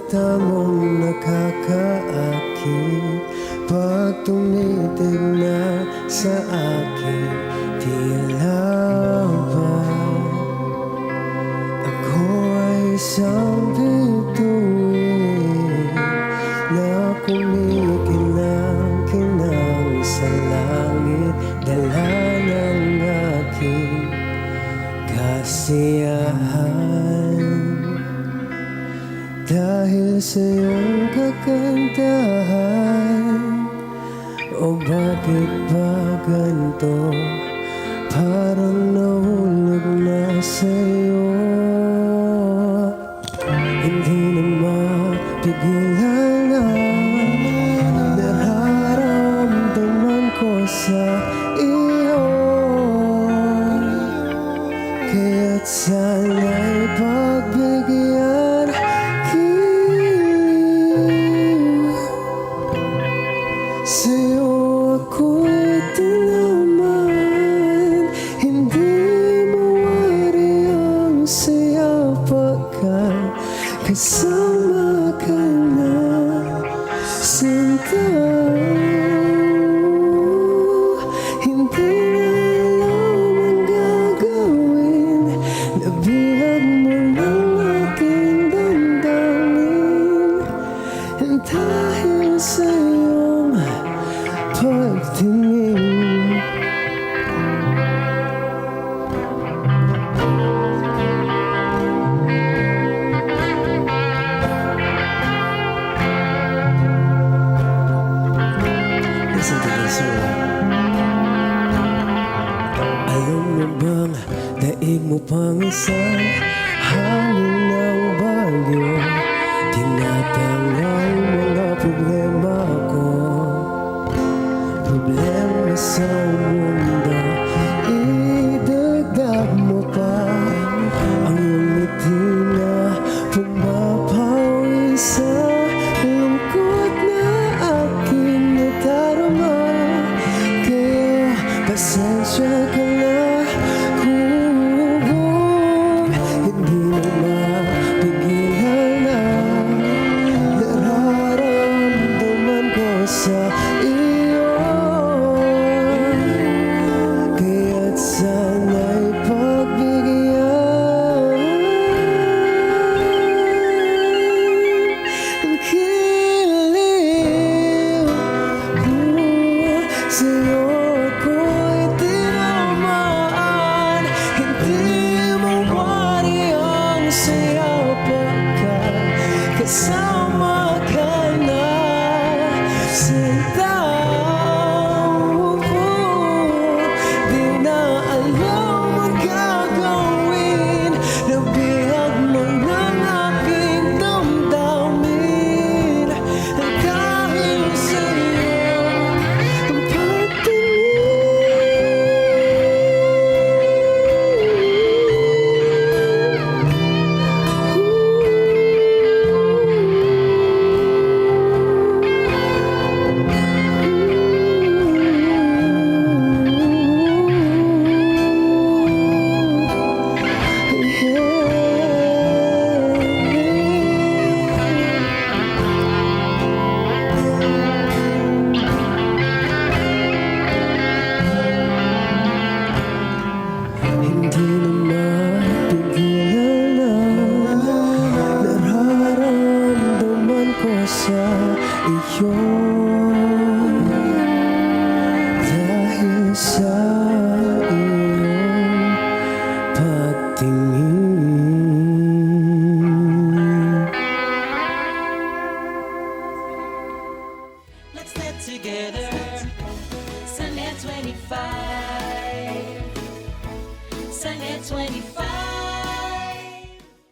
mata mong nakakaakit pag tumitig na sa akin. Di alam ba ako ay isang bituin na kumikinang-kinang sa langit, dala ng aking kasiyahan. Dahil sa iyong kagandahan, o bakit ba ganito? Parang nahulog na sa'yo. Hindi na mapigilan ang nararamdaman ko sa iyo. Kaya't sana'y pagbigyan sa'yo ako'y tinaman. Hindi mawari ang saya pagkat kasama ka na, sinta. Hindi na alam ang gagawin, nabihag mo ng aking damdamin. Dahil sa iyong pagtingin, listen to this song. Alam mo bang daig mo pang isang hangin ng bagyo, tinatanggal mga problema ko, problema sa mundo. Idagdag mo pa ang iyong ngiti na pumapawi sa lungkot na aking nadarama. Kaya pasensya ka na kung hindi mo mapigilan ang nararamdaman ko sa iyo. Kaya't sana'y pagbigyan ang kilim mo. Sa'yo ako'y tinamaan. Hindi mawari ang saya pagkat kasama ka na, sinta. Di na alam ang gagawin, nabihag mo ng aking damdamin. Dahil sa iyong hindi na mapigilan ang nararamdaman ko sa iyo. Dahil sa iyong pagtingin. Let's get together, Sunday 25. Sunday 25.